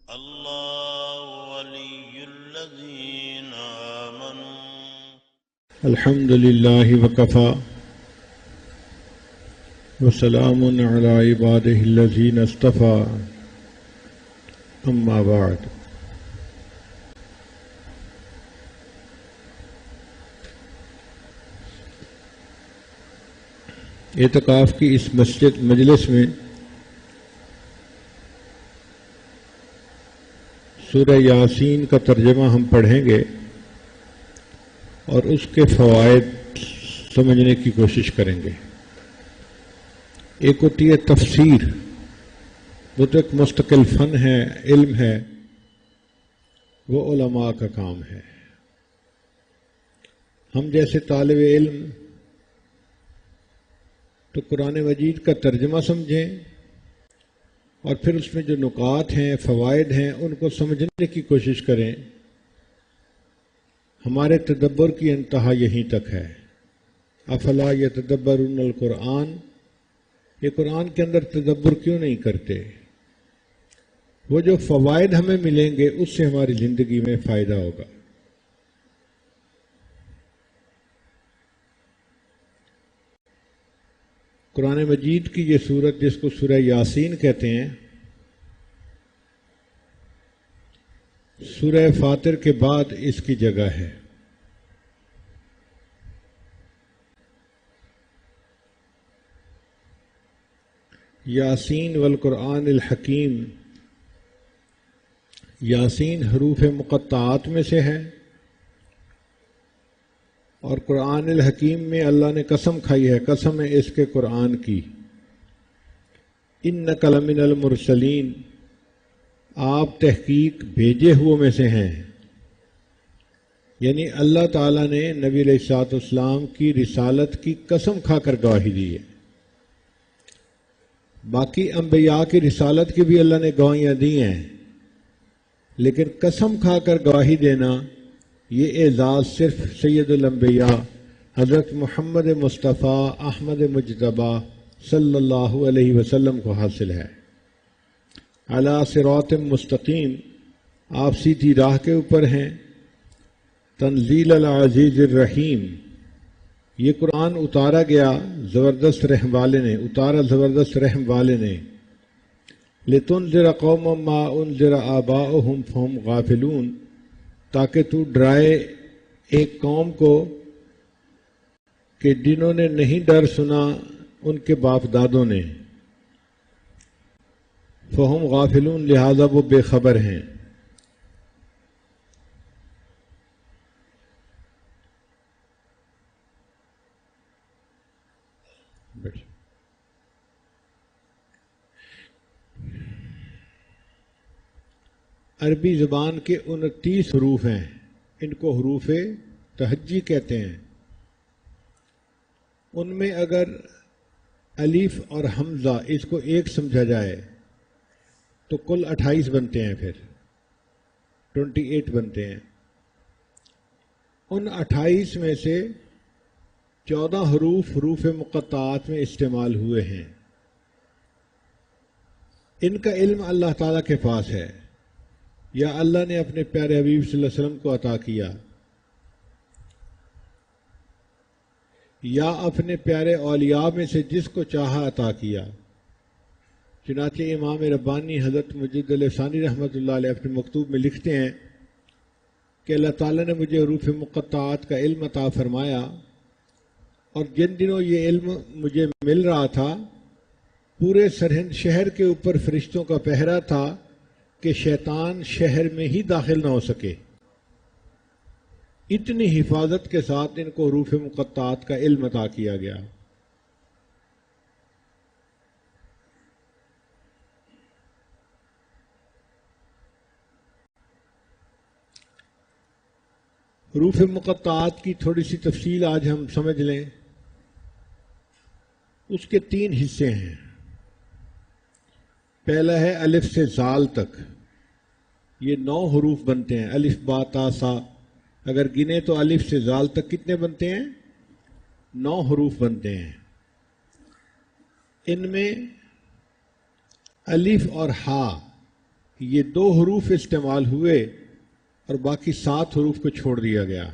الله ولي الذين آمنوا. الحمد لله وكفى وسلام على عباده الذين اصطفى أما بعد. اعتکاف کی اس مجلس میں سورہ یاسین کا ترجمہ ہم پڑھیں گے اور اس کے فوائد سمجھنے کی کوشش کریں گے. ایک ہوتی ہے تفسیر، وہ تو ایک مستقل فن ہے، علم ہے، وہ علماء کا کام ہے. ہم جیسے طالب علم تو قرآن مجید کا ترجمہ سمجھیں اور پھر اس میں جو نکات ہیں، فوائد ہیں، ان کو سمجھنے کی کوشش کریں. ہمارے تدبر کی انتہا یہیں تک ہے. افلا یتدبرون القرآن، یہ قرآن کے اندر تدبر کیوں نہیں کرتے؟ وہ جو فوائد ہمیں ملیں گے اس سے ہماری زندگی میں فائدہ ہوگا. قرآن مجید کی یہ سورت جس کو سورہ یاسین کہتے ہیں، سورہ فاطر کے بعد اس کی جگہ ہے. یاسین والقرآن الحکیم، یاسین حروف مقطعات میں سے ہے اور قرآن الحکیم میں اللہ نے قسم کھائی ہے، قسم ہے اس کے قرآن کی، انک لمن المرسلین، آپ تحقیق بھیجے ہوئے میں سے ہیں. یعنی اللہ تعالیٰ نے نبی علیہ الصلوۃ والسلام کی رسالت کی قسم کھا کر گواہی دی ہے. باقی انبیاء کی رسالت کی بھی اللہ نے گواہیاں دی ہیں، لیکن قسم کھا کر گواہی دینا یہ اعزاز صرف سید الانبیاء حضرت محمد مصطفیٰ احمد مجتبیٰ صلی اللہ علیہ وسلم کو حاصل ہے. علی صراط مستقیم، آپ سیدھی راہ کے اوپر ہیں. تنزیل العزیز الرحیم، یہ قرآن اتارا گیا زبردست رحم والے نے، اتارا زبردست رحم والے نے. لتنذر قوما ما انذر آباؤہم فہم غافلون، تاکہ تو ڈرائے ایک قوم کو کہ جنہوں نے نہیں ڈر سنا ان کے باپ دادوں نے. فہم غافلون، لہذا وہ بے خبر ہیں. عربی زبان کے 29 حروف ہیں، ان کو حروف تہجی کہتے ہیں. ان میں اگر الف اور حمزہ اس کو ایک سمجھا جائے تو کل 28 بنتے ہیں، پھر 28 بنتے ہیں. ان 28 میں سے 14 حروف مقطعات میں استعمال ہوئے ہیں. ان کا علم اللہ تعالیٰ کے پاس ہے، یا اللہ نے اپنے پیارے حبیب صلی اللہ علیہ وسلم کو عطا کیا، یا اپنے پیارے اولیاء میں سے جس کو چاہا عطا کیا. چنانچہ امام ربانی حضرت مجد علیہ ثانی رحمۃ اللہ علیہ اپنے مکتوب میں لکھتے ہیں کہ اللہ تعالیٰ نے مجھے حروف مقطعات کا علم عطا فرمایا، اور جن دنوں یہ علم مجھے مل رہا تھا پورے سرہند شہر کے اوپر فرشتوں کا پہرا تھا کہ شیطان شہر میں ہی داخل نہ ہو سکے. اتنی حفاظت کے ساتھ ان کو حروف مقطعات کا علم عطا کیا گیا. حروف مقطعات کی تھوڑی سی تفصیل آج ہم سمجھ لیں. اس کے 3 حصے ہیں. پہلا ہے الف سے زال تک، یہ 9 حروف بنتے ہیں، الف با تا سا. اگر گنے تو الف سے زال تک کتنے بنتے ہیں؟ 9 حروف بنتے ہیں. ان میں الف اور ہا یہ 2 حروف استعمال ہوئے اور باقی 7 حروف کو چھوڑ دیا گیا.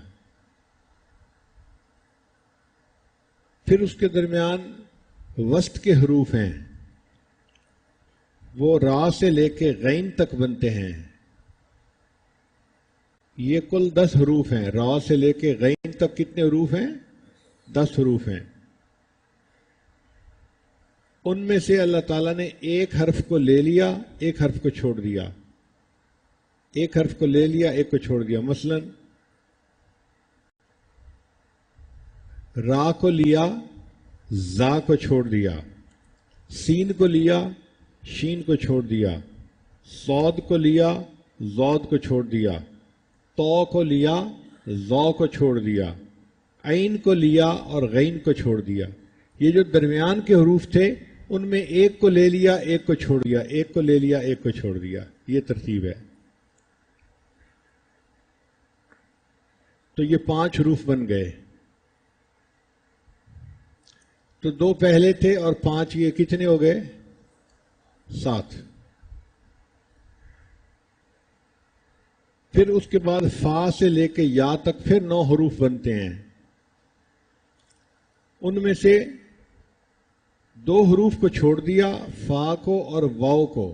پھر اس کے درمیان وسط کے حروف ہیں، وہ را سے لے کے غین تک بنتے ہیں. یہ کل 10 حروف ہیں. را سے لے کے غین تک کتنے حروف ہیں؟ 10 حروف ہیں. ان میں سے اللہ تعالیٰ نے ایک حرف کو لے لیا، ایک حرف کو چھوڑ دیا. ایک حرف کو لے لیا، ایک کو چھوڑ دیا. مثلا را کو لیا، زا کو چھوڑ دیا. سین کو لیا، شین کو چھوڑ دیا. صاد کو لیا، زود کو چھوڑ دیا. تو کو لیا، زو کو چھوڑ دیا. عین کو لیا اور غین کو چھوڑ دیا. یہ جو درمیان کے حروف تھے ان میں ایک کو لے لیا، ایک کو چھوڑ دیا، ایک کو لے لیا، ایک کو چھوڑ دیا. یہ ترتیب ہے. تو یہ 5 حروف بن گئے. تو 2 پہلے تھے اور 5 یہ کتنے ہو گئے؟ 7. پھر اس کے بعد فا سے لے کے یا تک پھر 9 حروف بنتے ہیں. ان میں سے 2 حروف کو چھوڑ دیا، فا کو اور واو کو،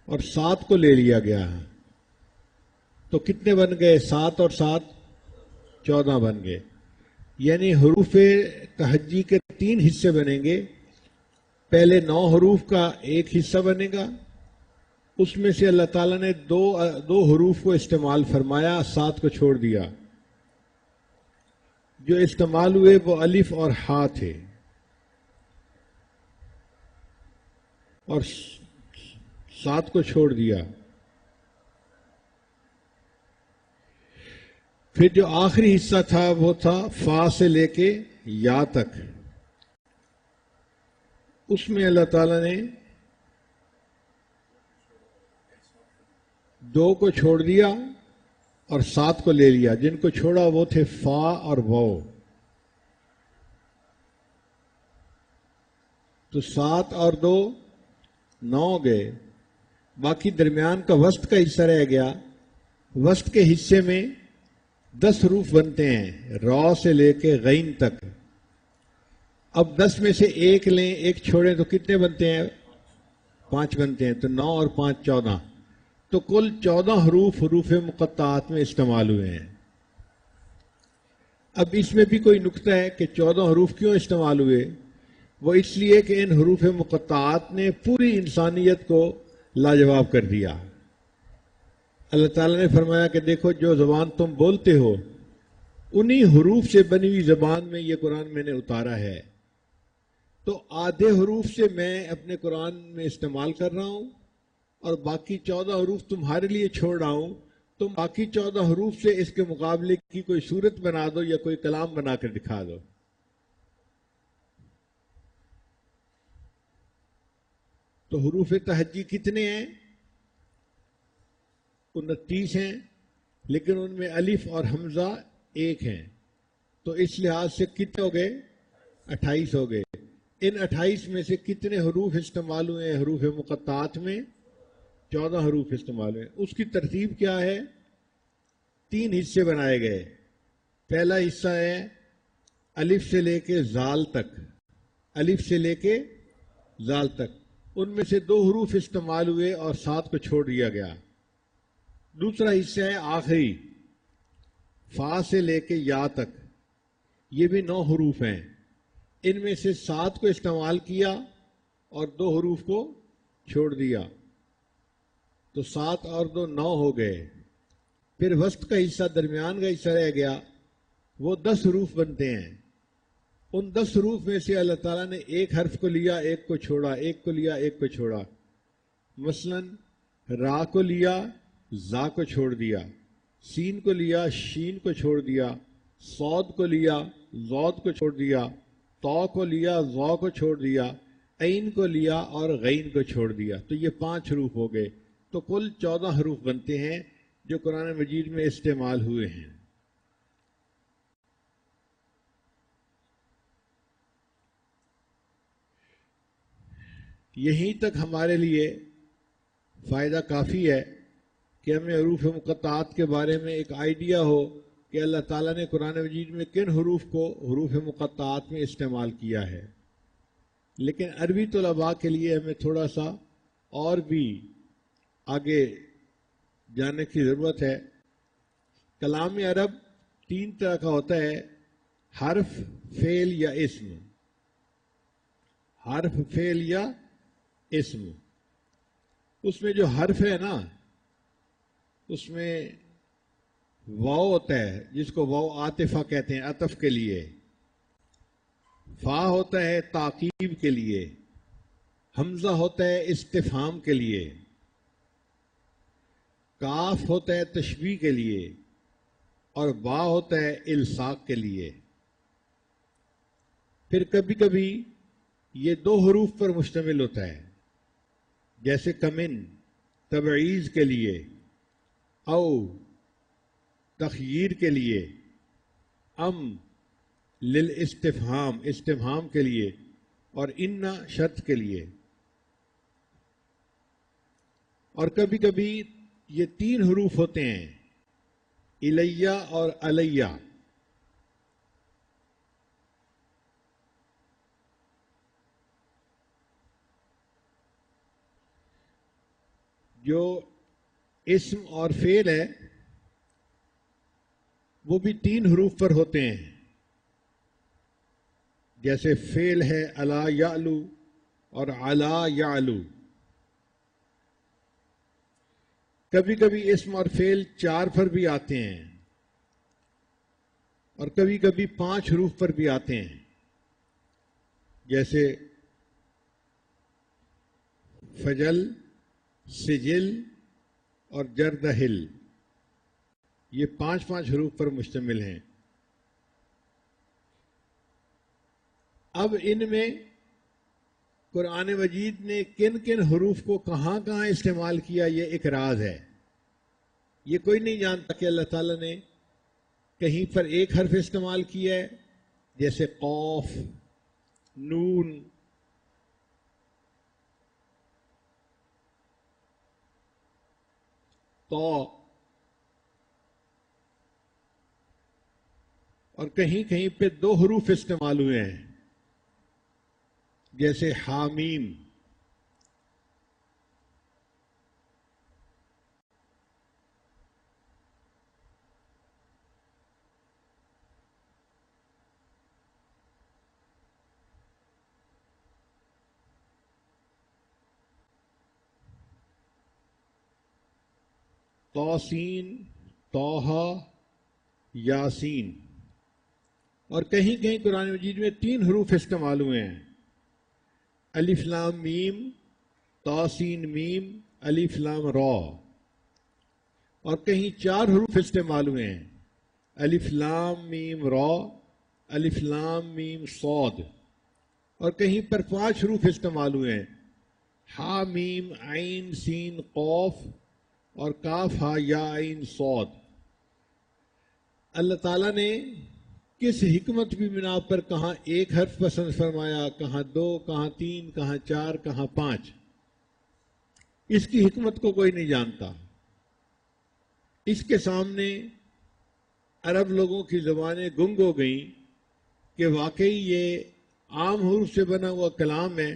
اور 7 کو لے لیا گیا. تو کتنے بن گئے؟ 7 اور 7 14 بن گئے. یعنی حروف تہجی کے 3 حصے بنیں گے. پہلے 9 حروف کا ایک حصہ بنے گا، اس میں سے اللہ تعالیٰ نے دو حروف کو استعمال فرمایا، 7 کو چھوڑ دیا. جو استعمال ہوئے وہ الف اور ہا تھے، اور 7 کو چھوڑ دیا. پھر جو آخری حصہ تھا وہ تھا فا سے لے کے یا تک. اس میں اللہ تعالیٰ نے 2 کو چھوڑ دیا اور 7 کو لے لیا. جن کو چھوڑا وہ تھے فا اور واو. تو 7 اور 2 9 گئے. باقی درمیان کا وسط کا حصہ رہ گیا. وسط کے حصے میں 10 حروف بنتے ہیں، را سے لے کے غین تک. اب 10 میں سے ایک لیں، ایک چھوڑیں تو کتنے بنتے ہیں؟ 5 بنتے ہیں. تو 9 اور 5 14. تو کل 14 حروف مقطعات میں استعمال ہوئے ہیں. اب اس میں بھی کوئی نکتہ ہے کہ 14 حروف کیوں استعمال ہوئے؟ وہ اس لیے کہ ان حروف مقطعات نے پوری انسانیت کو لاجواب کر دیا. اللہ تعالیٰ نے فرمایا کہ دیکھو جو زبان تم بولتے ہو انہی حروف سے بنی ہوئی زبان میں یہ قرآن میں نے اتارا ہے. تو آدھے حروف سے میں اپنے قرآن میں استعمال کر رہا ہوں اور باقی 14 حروف تمہارے لیے چھوڑ رہا ہوں. تم باقی 14 حروف سے اس کے مقابلے کی کوئی صورت بنا دو یا کوئی کلام بنا کر دکھا دو. تو حروف تہجی کتنے ہیں؟ 29 ہیں، لیکن ان میں الف اور حمزہ 1 ہیں. تو اس لحاظ سے کتنے ہو گئے؟ 28 ہو گئے. ان 28 میں سے کتنے حروف استعمال ہوئے ہیں حروف مقطعات میں؟ 14 حروف استعمال ہوئے. اس کی ترتیب کیا ہے؟ 3 حصے بنائے گئے. پہلا حصہ ہے الف سے لے کے زال تک. الف سے لے کے زال تک. ان میں سے 2 حروف استعمال ہوئے اور 7 کو چھوڑ دیا گیا. دوسرا حصہ ہے آخری، فا سے لے کے یا تک. یہ بھی 9 حروف ہیں. ان میں سے 7 کو استعمال کیا اور 2 حروف کو چھوڑ دیا. تو 7 اور 2 9 ہو گئے. پھر وسط کا حصہ، درمیان کا حصہ رہ گیا، وہ 10 حروف بنتے ہیں. ان 10 حروف میں سے اللہ تعالیٰ نے ایک حرف کو لیا، ایک کو چھوڑا، ایک کو لیا، ایک کو چھوڑا. مثلا را کو لیا، زا کو چھوڑ دیا. سین کو لیا، شین کو چھوڑ دیا. صاد کو لیا، زود کو چھوڑ دیا. تو کو لیا، زو کو چھوڑ دیا. عین کو لیا اور غین کو چھوڑ دیا. تو یہ 5 حروف ہو گئے. تو کل 14 حروف بنتے ہیں جو قرآن مجید میں استعمال ہوئے ہیں. یہیں تک ہمارے لیے فائدہ کافی ہے کہ ہمیں حروف مقطعات کے بارے میں ایک آئیڈیا ہو کہ اللہ تعالیٰ نے قرآن مجید میں کن حروف کو حروف مقطعات میں استعمال کیا ہے. لیکن عربی طلباء کے لیے ہمیں تھوڑا سا اور بھی آگے جانے کی ضرورت ہے. کلام عرب 3 طرح کا ہوتا ہے: حرف، فعل یا اسم. حرف، فعل یا اسم. اس میں جو حرف ہے نا، اس میں واو ہوتا ہے جس کو واو عاطفہ کہتے ہیں، عطف کے لیے. فا ہوتا ہے تعقیب کے لیے. حمزہ ہوتا ہے استفہام کے لیے. کاف ہوتا ہے تشبیہ کے لیے. اور با ہوتا ہے الصاق کے لیے. پھر کبھی کبھی یہ 2 حروف پر مشتمل ہوتا ہے، جیسے کمن تبعیض کے لیے، او تخییر کے لیے، ام للاستفہام استفہام کے لیے، اور انا شرط کے لیے. اور کبھی کبھی یہ 3 حروف ہوتے ہیں: الیہ اور علیہ. جو اسم اور فعل ہے وہ بھی 3 حروف پر ہوتے ہیں، جیسے فعل ہے الا یعلو اور علا یعلو. کبھی کبھی اسم اور فعل 4 پر بھی آتے ہیں، اور کبھی کبھی 5 حروف پر بھی آتے ہیں، جیسے فجل، سجل اور جردہل. یہ 5 حروف پر مشتمل ہیں. اب ان میں قرآن مجید نے کن کن حروف کو کہاں کہاں استعمال کیا، یہ ایک راز ہے. یہ کوئی نہیں جانتا کہ اللہ تعالیٰ نے کہیں پر ایک حرف استعمال کیا ہے، جیسے قاف، نون، طا، اور کہیں کہیں پہ 2 حروف استعمال ہوئے ہیں، جیسے حامیم. توسین، توحا، یاسین. اور کہیں کہیں قرآن مجید میں 3 حروف استعمال ہوئے ہیں: الف لام میم، توسین میم، الف لام را. اور کہیں 4 حروف استعمال ہوئے ہیں: الف لام میم را، الف لام میم صاد. اور کہیں پر 5 حروف استعمال ہوئے ہیں: ہا میم عین سین قاف اور کاف ہا یا عین صاد. اللہ تعالیٰ نے کس حکمت بھی بنا پر کہاں 1 حرف پسند فرمایا، کہاں 2، کہاں 3، کہاں 4، کہاں 5، اس کی حکمت کو کوئی نہیں جانتا. اس کے سامنے عرب لوگوں کی زبانیں گنگ ہو گئیں کہ واقعی یہ عام حروف سے بنا ہوا کلام ہے،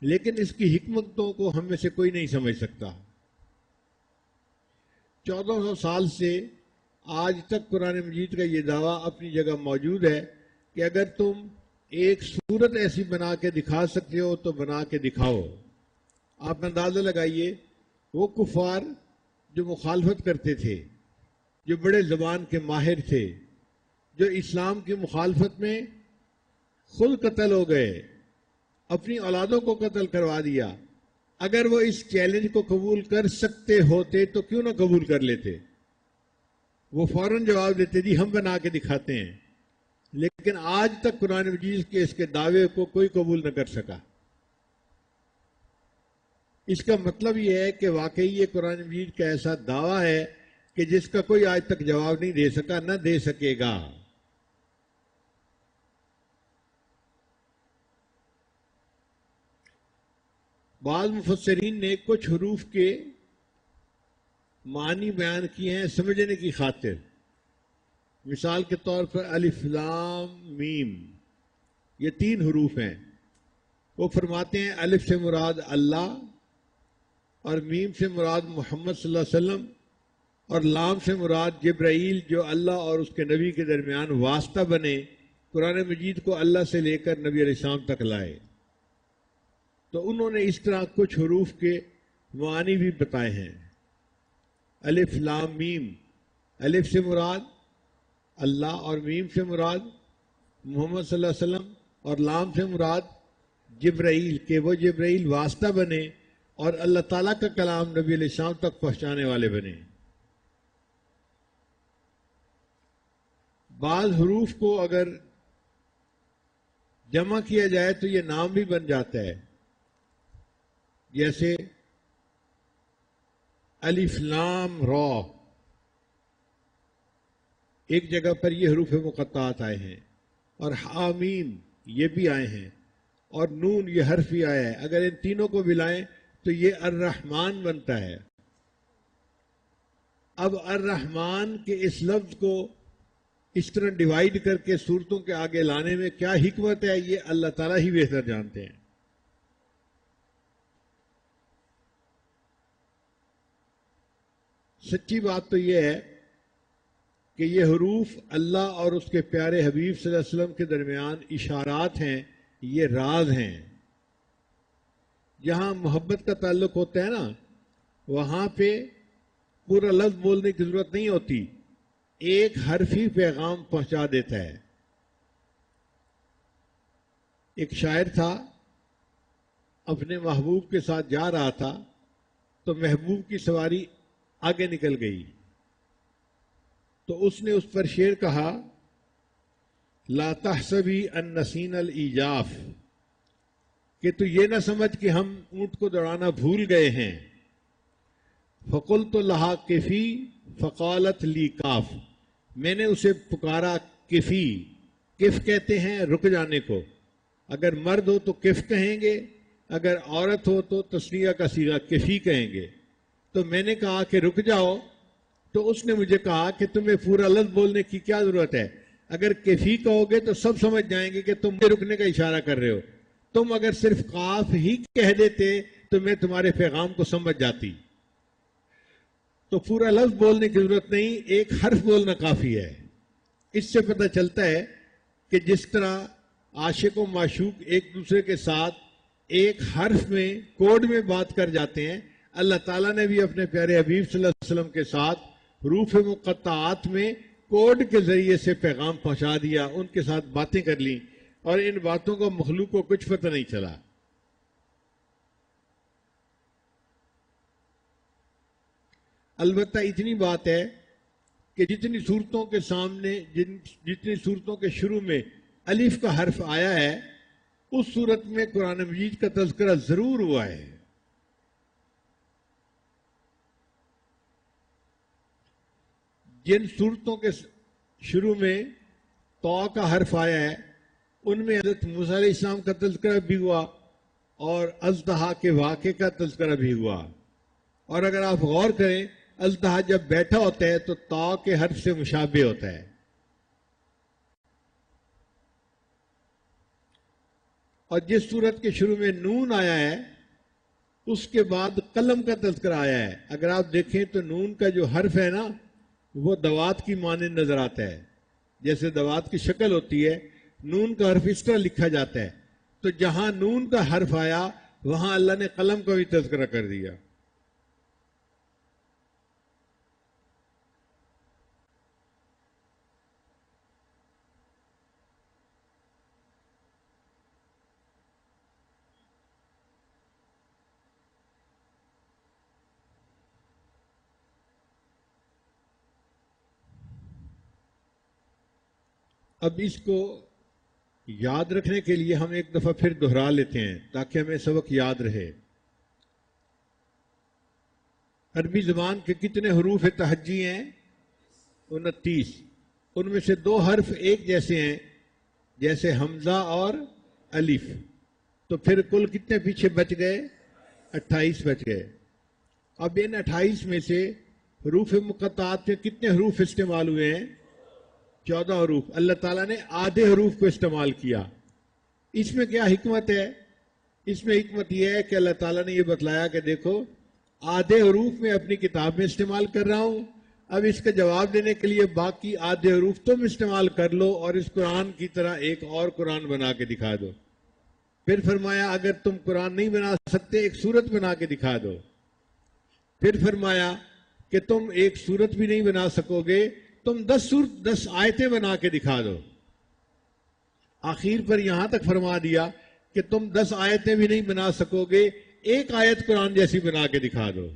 لیکن اس کی حکمتوں کو ہم میں سے کوئی نہیں سمجھ سکتا. 1400 سال سے آج تک قرآن مجید کا یہ دعویٰ اپنی جگہ موجود ہے کہ اگر تم ایک صورت ایسی بنا کے دکھا سکتے ہو تو بنا کے دکھاؤ. آپ اندازہ لگائیے، وہ کفار جو مخالفت کرتے تھے، جو بڑے زبان کے ماہر تھے، جو اسلام کی مخالفت میں خود قتل ہو گئے، اپنی اولادوں کو قتل کروا دیا، اگر وہ اس چیلنج کو قبول کر سکتے ہوتے تو کیوں نہ قبول کر لیتے؟ وہ فوراً جواب دیتے جی ہم بنا کے دکھاتے ہیں. لیکن آج تک قرآن مجید کے اس کے دعوے کو کوئی قبول نہ کر سکا. اس کا مطلب یہ ہے کہ واقعی یہ قرآن مجید کا ایسا دعویٰ ہے کہ جس کا کوئی آج تک جواب نہیں دے سکا، نہ دے سکے گا. بعض مفسرین نے کچھ حروف کے معنی بیان کیے ہیں سمجھنے کی خاطر. مثال کے طور پر الف لام میم، یہ 3 حروف ہیں. وہ فرماتے ہیں الف سے مراد اللہ، اور میم سے مراد محمد صلی اللہ علیہ وسلم، اور لام سے مراد جبرائیل جو اللہ اور اس کے نبی کے درمیان واسطہ بنے، قرآن مجید کو اللہ سے لے کر نبی علیہ السلام تک لائے. تو انہوں نے اس طرح کچھ حروف کے معانی بھی بتائے ہیں. الف لام میم، الف سے مراد اللہ اور میم سے مراد محمد صلی اللہ علیہ وسلم، اور لام سے مراد جبرائیل کہ وہ جبرائیل واسطہ بنے اور اللہ تعالیٰ کا کلام نبی علیہ السلام تک پہنچانے والے بنے. بعض حروف کو اگر جمع کیا جائے تو یہ نام بھی بن جاتا ہے. جیسے الف لام را، ایک جگہ پر یہ حروف مقطعات آئے ہیں، اور حامیم یہ بھی آئے ہیں، اور نون یہ حرف بھی آیا ہے. اگر ان تینوں کو ملائیں تو یہ الرحمن بنتا ہے. اب الرحمن کے اس لفظ کو اس طرح ڈیوائیڈ کر کے صورتوں کے آگے لانے میں کیا حکمت ہے، یہ اللہ تعالیٰ ہی بہتر جانتے ہیں. سچی بات تو یہ ہے کہ یہ حروف اللہ اور اس کے پیارے حبیب صلی اللہ علیہ وسلم کے درمیان اشارات ہیں، یہ راز ہیں. جہاں محبت کا تعلق ہوتا ہے نا، وہاں پہ پورا لفظ بولنے کی ضرورت نہیں ہوتی، ایک حرف ہی پیغام پہنچا دیتا ہے. ایک شاعر تھا، اپنے محبوب کے ساتھ جا رہا تھا تو محبوب کی سواری آگے نکل گئی، تو اس نے اس پر شعر کہا، لا تحسبی ان نسین الایجاف، کہ تو یہ نہ سمجھ کہ ہم اونٹ کو دوڑانا بھول گئے ہیں. فقلت لہا کفی فقالت لی کاف، میں نے اسے پکارا کفی. کف کہتے ہیں رک جانے کو، اگر مرد ہو تو کف کہیں گے، اگر عورت ہو تو تسنیہ کا صیغہ کفی کہیں گے. تو میں نے کہا کہ رک جاؤ، تو اس نے مجھے کہا کہ تمہیں پورا لفظ بولنے کی کیا ضرورت ہے، اگر کفی کہو گے تو سب سمجھ جائیں گے کہ تم رکنے کا اشارہ کر رہے ہو. تم اگر صرف قاف ہی کہہ دیتے تو میں تمہارے پیغام کو سمجھ جاتی. تو پورا لفظ بولنے کی ضرورت نہیں، ایک حرف بولنا کافی ہے. اس سے پتہ چلتا ہے کہ جس طرح عاشق و معشوق ایک دوسرے کے ساتھ ایک حرف میں کوڈ میں بات کر جاتے ہیں، اللہ تعالیٰ نے بھی اپنے پیارے حبیب صلی اللہ علیہ وسلم کے ساتھ حروف مقطعات میں کوڈ کے ذریعے سے پیغام پہنچا دیا، ان کے ساتھ باتیں کر لیں، اور ان باتوں کو مخلوق کو کچھ پتہ نہیں چلا. البتہ اتنی بات ہے کہ جتنی صورتوں کے سامنے جتنی صورتوں کے شروع میں الف کا حرف آیا ہے، اس صورت میں قرآن مجید کا تذکرہ ضرور ہوا ہے. جن صورتوں کے شروع میں طا کا حرف آیا ہے، ان میں حضرت موسیٰ علیہ السلام کا تذکرہ بھی ہوا اور اژدہا کے واقعے کا تذکرہ بھی ہوا. اور اگر آپ غور کریں، اژدہا جب بیٹھا ہوتا ہے تو طا کے حرف سے مشابہ ہوتا ہے. اور جس صورت کے شروع میں نون آیا ہے، اس کے بعد قلم کا تذکرہ آیا ہے. اگر آپ دیکھیں تو نون کا جو حرف ہے نا، وہ دوات کی مانند نظر آتا ہے. جیسے دوات کی شکل ہوتی ہے، نون کا حرف اس طرح لکھا جاتا ہے. تو جہاں نون کا حرف آیا وہاں اللہ نے قلم کا بھی تذکرہ کر دیا. اب اس کو یاد رکھنے کے لیے ہم ایک دفعہ پھر دہرا لیتے ہیں تاکہ ہمیں سبق یاد رہے. عربی زبان کے کتنے حروف تہجی ہیں؟ 29. ان میں سے 2 حرف ایک جیسے ہیں، جیسے حمزہ اور الف. تو پھر کل کتنے پیچھے بچ گئے؟ 28 بچ گئے. اب ان 28 میں سے حروف مقطعات میں کتنے حروف استعمال ہوئے ہیں؟ 14 حروف. اللہ تعالیٰ نے آدھے حروف کو استعمال کیا. اس میں کیا حکمت ہے؟ اس میں حکمت یہ ہے کہ اللہ تعالیٰ نے یہ بتلایا کہ دیکھو آدھے حروف میں اپنی کتاب میں استعمال کر رہا ہوں، اب اس کا جواب دینے کے لیے باقی آدھے حروف تم استعمال کر لو اور اس قرآن کی طرح ایک اور قرآن بنا کے دکھا دو. پھر فرمایا اگر تم قرآن نہیں بنا سکتے ایک سورت بنا کے دکھا دو. پھر فرمایا کہ تم ایک سورت بھی نہیں بنا سکو گے، تم 10 آیتیں بنا کے دکھا دو. آخر پر یہاں تک فرما دیا کہ تم 10 آیتیں بھی نہیں بنا سکو گے، ایک آیت قرآن جیسی بنا کے دکھا دو.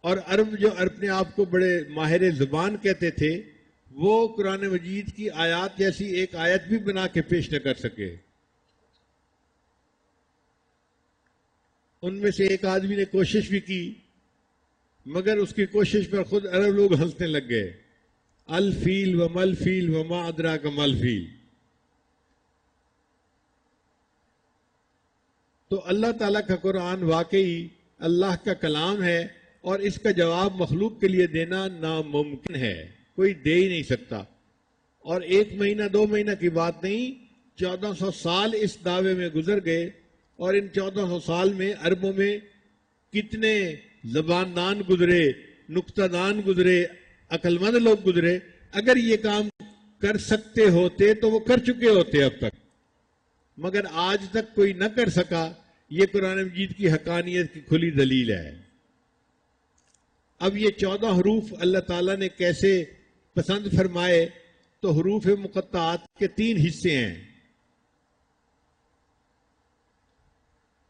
اور عرب جو اپنے آپ کو بڑے ماہر زبان کہتے تھے وہ قرآن مجید کی آیات جیسی ایک آیت بھی بنا کے پیش نہ کر سکے. ان میں سے ایک آدمی نے کوشش بھی کی مگر اس کی کوشش پر خود عرب لوگ ہنسنے لگ گئے. الفیل و مل فیل و ما ادراک مل فیل. تو اللہ تعالیٰ کا قرآن واقعی اللہ کا کلام ہے اور اس کا جواب مخلوق کے لیے دینا ناممکن ہے، کوئی دے ہی نہیں سکتا. اور 1 مہینہ 2 مہینہ کی بات نہیں، 1400 سال اس دعوے میں گزر گئے اور ان 1400 سال میں عربوں میں کتنے زبان دان گزرے، نکتہ دان گزرے، عقل مند لوگ گزرے. اگر یہ کام کر سکتے ہوتے تو وہ کر چکے ہوتے اب تک، مگر آج تک کوئی نہ کر سکا. یہ قرآن مجید کی حقانیت کی کھلی دلیل ہے. اب یہ 14 حروف اللہ تعالیٰ نے کیسے پسند فرمائے؟ تو حروف مقطعات کے 3 حصے ہیں.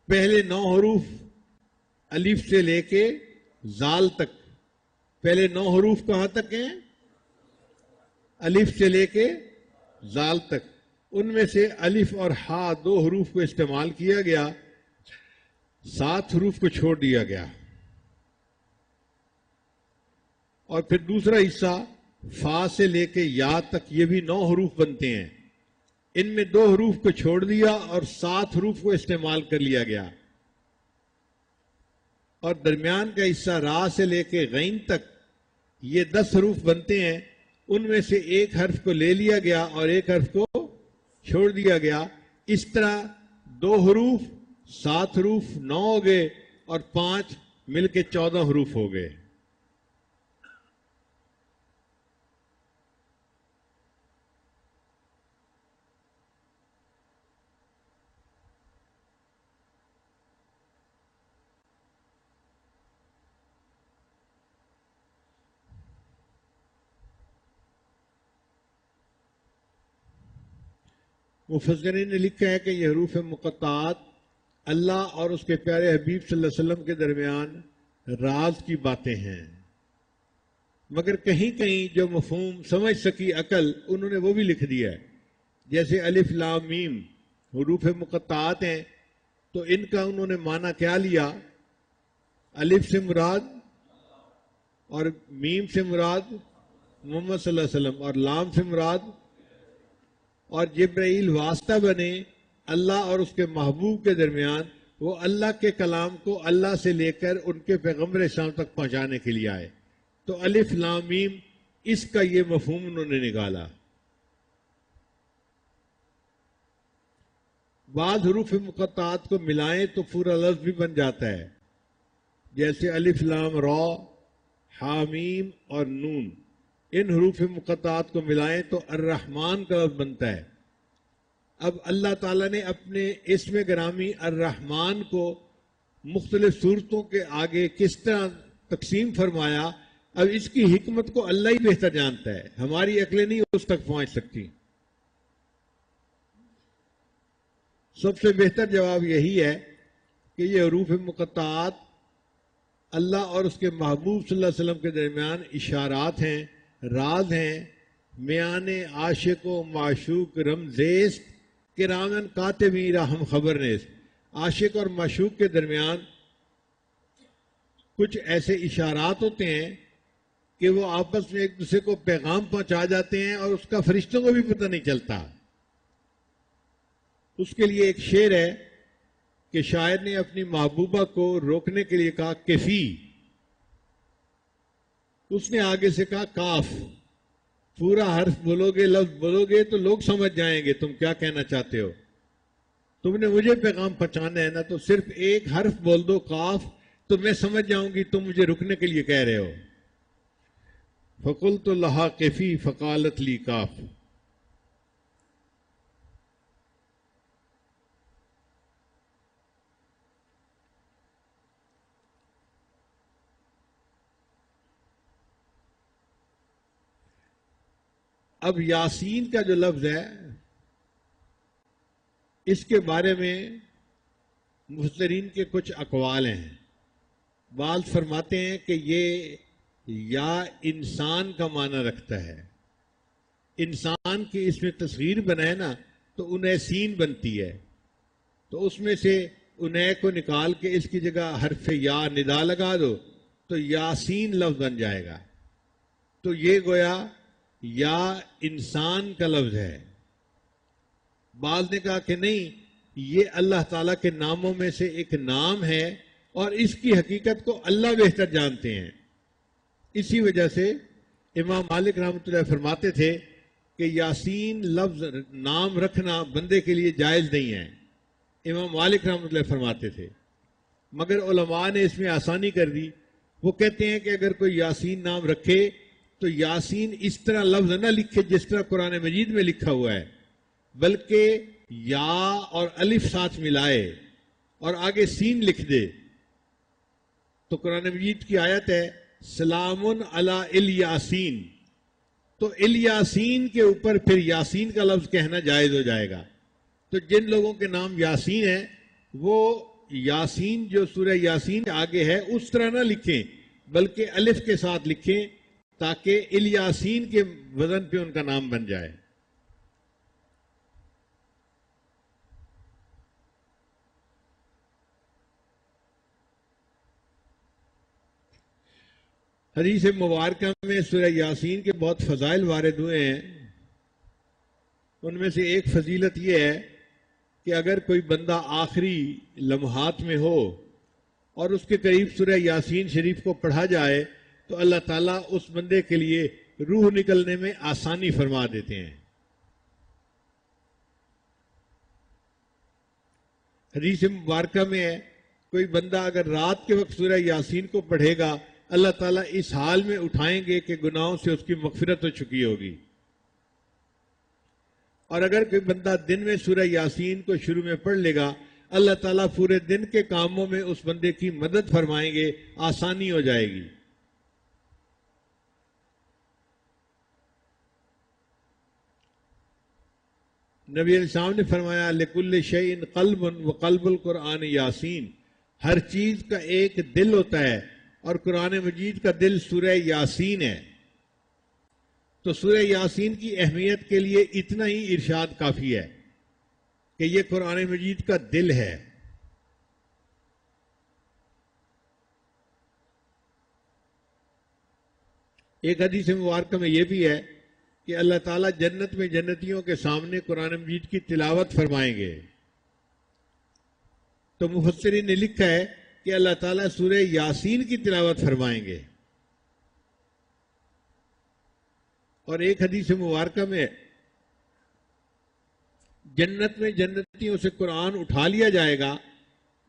پہلے 9 حروف الف سے لے کے زال تک. پہلے 9 حروف کہاں تک ہیں؟ الف سے لے کے زال تک. ان میں سے الف اور ہا 2 حروف کو استعمال کیا گیا، 7 حروف کو چھوڑ دیا گیا. اور پھر دوسرا حصہ فا سے لے کے یا تک، یہ بھی 9 حروف بنتے ہیں. ان میں 2 حروف کو چھوڑ دیا اور 7 حروف کو استعمال کر لیا گیا. اور درمیان کا حصہ را سے لے کے غین تک، یہ 10 حروف بنتے ہیں. ان میں سے ایک حرف کو لے لیا گیا اور ایک حرف کو چھوڑ دیا گیا. اس طرح 2 حروف 7 حروف 9 ہو گئے اور 5 مل کے 14 حروف ہو گئے. مفسرین نے لکھا ہے کہ یہ حروف مقطعات اللہ اور اس کے پیارے حبیب صلی اللہ علیہ وسلم کے درمیان راز کی باتیں ہیں، مگر کہیں کہیں جو مفہوم سمجھ سکی عقل انہوں نے وہ بھی لکھ دیا ہے. جیسے الف لام میم حروف مقطعات ہیں تو ان کا انہوں نے معنی کیا لیا؟ الف سے مراد اور میم سے مراد محمد صلی اللہ علیہ وسلم اور لام سے مراد، اور جبرائیل واسطہ بنے اللہ اور اس کے محبوب کے درمیان، وہ اللہ کے کلام کو اللہ سے لے کر ان کے پیغمبر اسلام تک پہنچانے کے لیے آئے. تو الف لام میم اس کا یہ مفہوم انہوں نے نکالا. بعض حروف مقطعات کو ملائیں تو پورا لفظ بھی بن جاتا ہے، جیسے الف لام را، حامیم اور نون. ان حروف مقطعات کو ملائیں تو الرحمن کا لفظ بنتا ہے. اب اللہ تعالیٰ نے اپنے اسم گرامی الرحمن کو مختلف صورتوں کے آگے کس طرح تقسیم فرمایا، اب اس کی حکمت کو اللہ ہی بہتر جانتا ہے، ہماری عقلیں نہیں اس تک پہنچ سکتی. سب سے بہتر جواب یہی ہے کہ یہ حروف مقطعات اللہ اور اس کے محبوب صلی اللہ علیہ وسلم کے درمیان اشارات ہیں، راز ہیں، میان عاشق و معشوق رمزیست کرامن کاتبین ہم خبر نیست. عاشق اور معشوق کے درمیان کچھ ایسے اشارات ہوتے ہیں کہ وہ آپس میں ایک دوسرے کو پیغام پہنچا جاتے ہیں اور اس کا فرشتوں کو بھی پتہ نہیں چلتا. اس کے لیے ایک شعر ہے کہ شاعر نے اپنی محبوبہ کو روکنے کے لیے کہا کیفی، اس نے آگے سے کہا کاف، پورا حرف بولو گے، لفظ بولو گے تو لوگ سمجھ جائیں گے تم کیا کہنا چاہتے ہو. تم نے مجھے پیغام پہنچانا ہے نا، تو صرف ایک حرف بول دو کاف، تو میں سمجھ جاؤں گی تم مجھے رکنے کے لیے کہہ رہے ہو. فقلت لہا قفی فقالت لی کاف. اب یاسین کا جو لفظ ہے اس کے بارے میں مفسرین کے کچھ اقوال ہیں. بعض فرماتے ہیں کہ یہ یا انسان کا معنی رکھتا ہے. انسان کی اس میں تصغیر بنائے نا تو انیسین بنتی ہے، تو اس میں سے انہیں کو نکال کے اس کی جگہ حرف یا ندا لگا دو تو یاسین لفظ بن جائے گا. تو یہ گویا یا انسان کا لفظ ہے. بعض نے کہا کہ نہیں، یہ اللہ تعالیٰ کے ناموں میں سے ایک نام ہے اور اس کی حقیقت کو اللہ بہتر جانتے ہیں. اسی وجہ سے امام مالک رحمۃ اللہ فرماتے تھے کہ یاسین لفظ نام رکھنا بندے کے لیے جائز نہیں ہے. امام مالک رحمۃ اللہ فرماتے تھے، مگر علماء نے اس میں آسانی کر دی. وہ کہتے ہیں کہ اگر کوئی یاسین نام رکھے تو یاسین اس طرح لفظ نہ لکھے جس طرح قرآن مجید میں لکھا ہوا ہے، بلکہ یا اور الف ساتھ ملائے اور آگے سین لکھ دے. تو قرآن مجید کی آیت ہے سلام علی الیاسین، تو الیاسین کے اوپر پھر یاسین کا لفظ کہنا جائز ہو جائے گا. تو جن لوگوں کے نام یاسین ہیں وہ یاسین جو سورہ یاسین آگے ہے اس طرح نہ لکھیں، بلکہ الف کے ساتھ لکھیں تاکہ الیاسین کے وزن پہ ان کا نام بن جائے. حدیث مبارکہ میں سورہ یاسین کے بہت فضائل وارد ہوئے ہیں. ان میں سے ایک فضیلت یہ ہے کہ اگر کوئی بندہ آخری لمحات میں ہو اور اس کے قریب سورہ یاسین شریف کو پڑھا جائے تو اللہ تعالیٰ اس بندے کے لیے روح نکلنے میں آسانی فرما دیتے ہیں. حدیث مبارکہ میں ہے کوئی بندہ اگر رات کے وقت سورہ یاسین کو پڑھے گا اللہ تعالیٰ اس حال میں اٹھائیں گے کہ گناہوں سے اس کی مغفرت ہو چکی ہوگی. اور اگر کوئی بندہ دن میں سورہ یاسین کو شروع میں پڑھ لے گا اللہ تعالیٰ پورے دن کے کاموں میں اس بندے کی مدد فرمائیں گے، آسانی ہو جائے گی. نبی علیہ السلام نے فرمایا لِكُلِّ شَيْءٍ قَلْبٌ وَقَلْبُ الْقُرْآنِ یاسین، ہر چیز کا ایک دل ہوتا ہے اور قرآن مجید کا دل سورہ یاسین ہے. تو سورہ یاسین کی اہمیت کے لیے اتنا ہی ارشاد کافی ہے کہ یہ قرآن مجید کا دل ہے. ایک حدیث مبارکہ میں یہ بھی ہے کہ اللہ تعالیٰ جنت میں جنتیوں کے سامنے قرآن مجید کی تلاوت فرمائیں گے. تو مفسرین نے لکھا ہے کہ اللہ تعالیٰ سورہ یاسین کی تلاوت فرمائیں گے. اور ایک حدیث مبارکہ میں جنت میں جنتیوں سے قرآن اٹھا لیا جائے گا،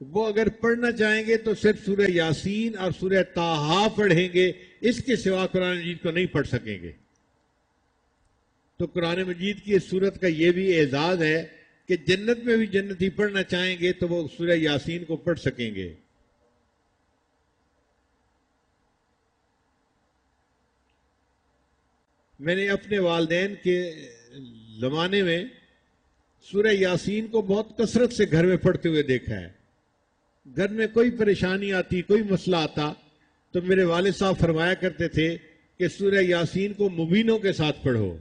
وہ اگر پڑھنا چاہیں گے تو صرف سورہ یاسین اور سورہ طٰہٰ پڑھیں گے، اس کے سوا قرآن مجید کو نہیں پڑھ سکیں گے. تو قرآن مجید کی اس سورت کا یہ بھی اعزاز ہے کہ جنت میں بھی جنتی پڑھنا چاہیں گے تو وہ سورہ یاسین کو پڑھ سکیں گے. میں نے اپنے والدین کے زمانے میں سورہ یاسین کو بہت کثرت سے گھر میں پڑھتے ہوئے دیکھا ہے. گھر میں کوئی پریشانی آتی، کوئی مسئلہ آتا تو میرے والد صاحب فرمایا کرتے تھے کہ سورہ یاسین کو مبینوں کے ساتھ پڑھو.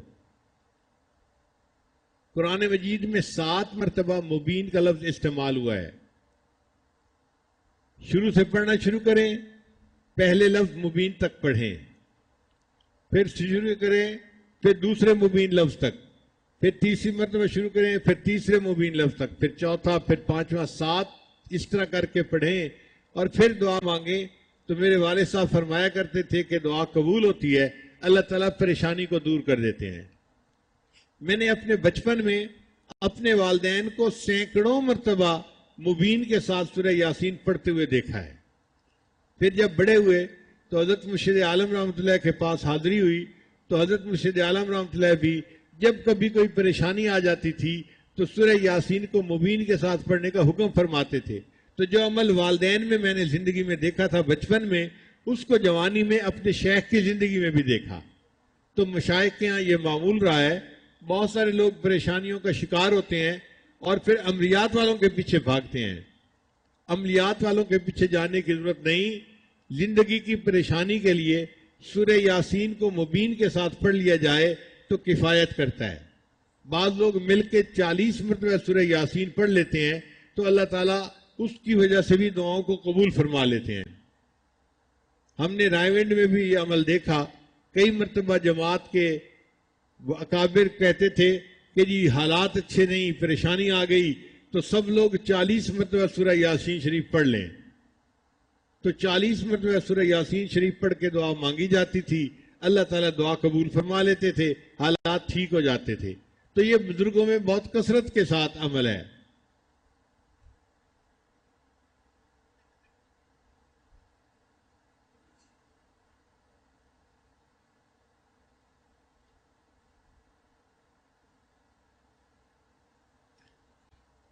قرآن مجید میں 7 مرتبہ مبین کا لفظ استعمال ہوا ہے. شروع سے پڑھنا شروع کریں، پہلے لفظ مبین تک پڑھیں، پھر شروع کریں، پھر دوسرے مبین لفظ تک، پھر تیسری مرتبہ شروع کریں، پھر تیسرے مبین لفظ تک، پھر چوتھا، پھر پانچواں، 7 اس طرح کر کے پڑھیں اور پھر دعا مانگیں تو میرے والد صاحب فرمایا کرتے تھے کہ دعا قبول ہوتی ہے، اللہ تعالیٰ پریشانی کو دور کر دیتے ہیں۔ میں نے اپنے بچپن میں اپنے والدین کو سینکڑوں مرتبہ مبین کے ساتھ سورہ یاسین پڑھتے ہوئے دیکھا ہے۔ پھر جب بڑے ہوئے تو حضرت مرشد عالم رحمۃ اللہ کے پاس حاضری ہوئی تو حضرت مرشد عالم رحمۃ اللہ بھی جب کبھی کوئی پریشانی آ جاتی تھی تو سورہ یاسین کو مبین کے ساتھ پڑھنے کا حکم فرماتے تھے۔ تو جو عمل والدین میں نے زندگی میں دیکھا تھا بچپن میں، اس کو جوانی میں اپنے شیخ کی زندگی میں بھی دیکھا۔ تو مشائخ کے ہاں یہ معمول رہا ہے، بہت سارے لوگ پریشانیوں کا شکار ہوتے ہیں اور پھر عملیات والوں کے پیچھے بھاگتے ہیں۔ عملیات والوں کے پیچھے جانے کی ضرورت نہیں، زندگی کی پریشانی کے لیے سورہ یاسین کو مبین کے ساتھ پڑھ لیا جائے تو کفایت کرتا ہے۔ بعض لوگ مل کے 40 مرتبہ سورہ یاسین پڑھ لیتے ہیں تو اللہ تعالیٰ اس کی وجہ سے بھی دعاؤں کو قبول فرما لیتے ہیں۔ ہم نے رائے ونڈ میں بھی یہ عمل دیکھا، کئی مرتبہ جماعت کے اکابر کہتے تھے کہ جی حالات اچھے نہیں، پریشانی آ گئی، تو سب لوگ 40 مرتبہ سورہ یاسین شریف پڑھ لیں۔ تو 40 مرتبہ سورہ یاسین شریف پڑھ کے دعا مانگی جاتی تھی، اللہ تعالیٰ دعا قبول فرما لیتے تھے، حالات ٹھیک ہو جاتے تھے۔ تو یہ بزرگوں میں بہت کثرت کے ساتھ عمل ہے۔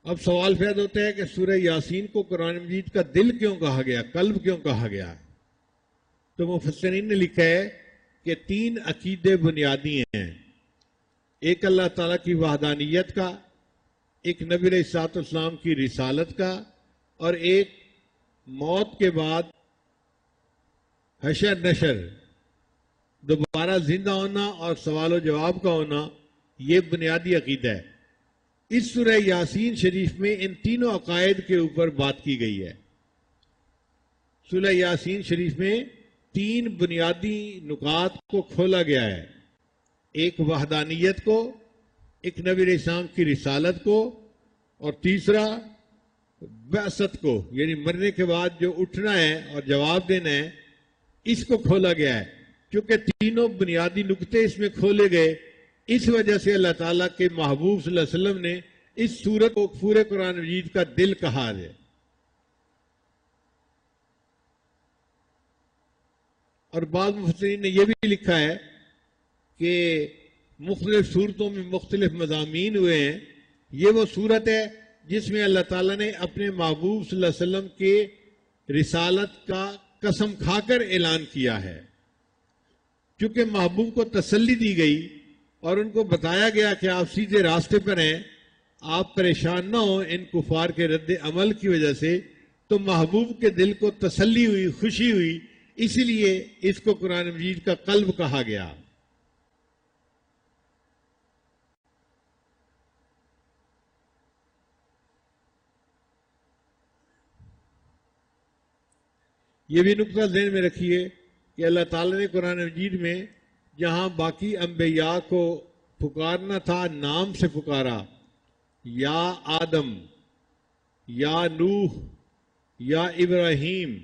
اب سوال پیدا ہوتا ہے کہ سورہ یاسین کو قرآن مجید کا دل کیوں کہا گیا، قلب کیوں کہا گیا؟ تو مفسرین نے لکھا ہے کہ 3 عقیدے بنیادی ہیں، ایک اللہ تعالیٰ کی وحدانیت کا، ایک نبی علیہ الصلوۃ والسلام کی رسالت کا، اور ایک موت کے بعد حشر نشر، دوبارہ زندہ ہونا اور سوال و جواب کا ہونا، یہ بنیادی عقیدہ ہے۔ اس سورہ یاسین شریف میں ان تینوں عقائد کے اوپر بات کی گئی ہے۔ سورہ یاسین شریف میں 3 بنیادی نکات کو کھولا گیا ہے، ایک وحدانیت کو، ایک نبی علیہ السلام کی رسالت کو، اور تیسرا بعثت کو، یعنی مرنے کے بعد جو اٹھنا ہے اور جواب دینا ہے، اس کو کھولا گیا ہے۔ چونکہ تینوں بنیادی نکتے اس میں کھولے گئے، اس وجہ سے اللہ تعالیٰ کے محبوب صلی اللہ علیہ وسلم نے اس سورت کو پورے قرآن مجید کا دل کہا ہے۔ اور بعض مفسرین نے یہ بھی لکھا ہے کہ مختلف صورتوں میں مختلف مضامین ہوئے ہیں، یہ وہ صورت ہے جس میں اللہ تعالیٰ نے اپنے محبوب صلی اللہ علیہ وسلم کے رسالت کا قسم کھا کر اعلان کیا ہے۔ چونکہ محبوب کو تسلی دی گئی اور ان کو بتایا گیا کہ آپ سیدھے راستے پر ہیں، آپ پریشان نہ ہوں ان کفار کے رد عمل کی وجہ سے، تو محبوب کے دل کو تسلی ہوئی، خوشی ہوئی، اسی لیے اس کو قرآن مجید کا قلب کہا گیا۔ یہ بھی نقطہ ذہن میں رکھیے کہ اللہ تعالیٰ نے قرآن مجید میں جہاں باقی انبیاء کو پکارنا تھا نام سے پکارا، یا آدم، یا نوح، یا ابراہیم،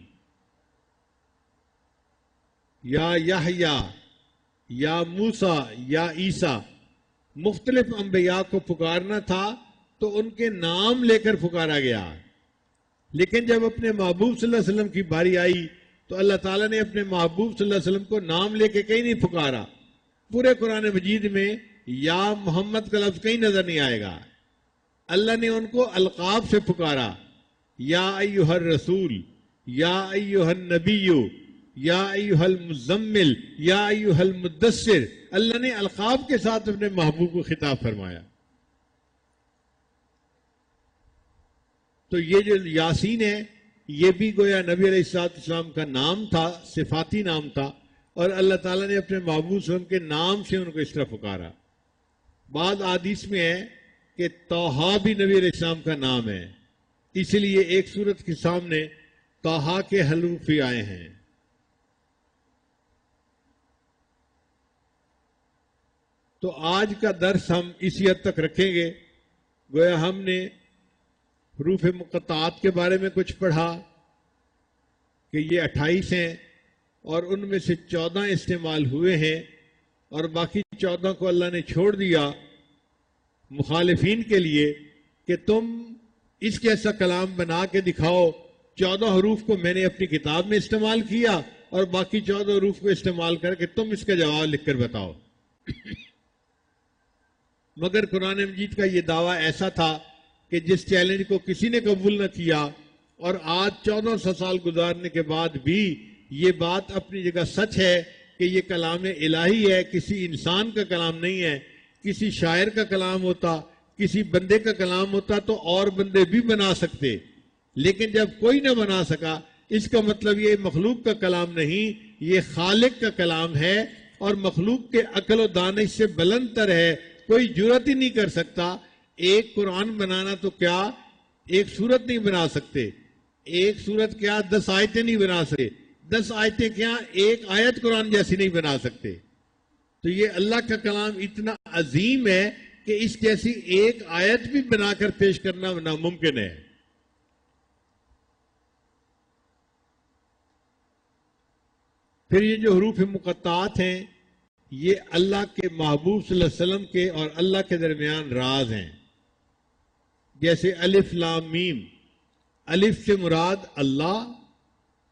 یا یحییٰ، یا موسیٰ، یا عیسیٰ، مختلف انبیاء کو پکارنا تھا تو ان کے نام لے کر پکارا گیا۔ لیکن جب اپنے محبوب صلی اللہ علیہ وسلم کی باری آئی تو اللہ تعالیٰ نے اپنے محبوب صلی اللہ علیہ وسلم کو نام لے کے کہیں نہیں پکارا۔ پورے قرآن مجید میں یا محمد کا لفظ کہیں نظر نہیں آئے گا، اللہ نے ان کو القاب سے پکارا، یا ایھا الرسول، یا ایھا النبی، یا ایھا المزمل، یا ایھا المدثر، اللہ نے القاب کے ساتھ اپنے محبوب کو خطاب فرمایا۔ تو یہ جو یاسین ہے یہ بھی گویا نبی علیہ السلام کا نام تھا، صفاتی نام تھا، اور اللہ تعالیٰ نے اپنے محبوب صلی اللہ علیہ وسلم کے نام سے ان کو اس طرح پکارا۔ بعض احادیث میں ہے کہ طٰہٰ بھی نبی علیہ السلام کا نام ہے، اس لیے ایک سورت کے سامنے طٰہٰ کے حروف بھی آئے ہیں۔ تو آج کا درس ہم اسی حد تک رکھیں گے، گویا ہم نے حروف مقطعات کے بارے میں کچھ پڑھا کہ یہ 28 ہیں اور ان میں سے 14 استعمال ہوئے ہیں اور باقی 14 کو اللہ نے چھوڑ دیا مخالفین کے لیے کہ تم اس جیسا کلام بنا کے دکھاؤ. 14 حروف کو میں نے اپنی کتاب میں استعمال کیا اور باقی 14 حروف کو استعمال کر کے تم اس کا جواب لکھ کر بتاؤ. مگر قرآن مجید کا یہ دعویٰ ایسا تھا کہ جس چیلنج کو کسی نے قبول نہ کیا اور آج 1400 سال گزارنے کے بعد بھی یہ بات اپنی جگہ سچ ہے کہ یہ کلام الہی ہے، کسی انسان کا کلام نہیں ہے. کسی شاعر کا کلام ہوتا، کسی بندے کا کلام ہوتا تو اور بندے بھی بنا سکتے، لیکن جب کوئی نہ بنا سکا اس کا مطلب یہ مخلوق کا کلام نہیں، یہ خالق کا کلام ہے اور مخلوق کے عقل و دانش سے بلند تر ہے. کوئی جرات ہی نہیں کر سکتا. ایک قرآن بنانا تو کیا ایک سورت نہیں بنا سکتے، ایک سورت کیا 10 آیتیں نہیں بنا سکتے، 10 آیتیں کیا ایک آیت قرآن جیسی نہیں بنا سکتے. تو یہ اللہ کا کلام اتنا عظیم ہے کہ اس جیسی ایک آیت بھی بنا کر پیش کرنا ناممکن ہے. پھر یہ جو حروف مقطعات ہیں یہ اللہ کے محبوب صلی اللہ علیہ وسلم کے اور اللہ کے درمیان راز ہیں. جیسے الف لام میم، الف سے مراد اللہ،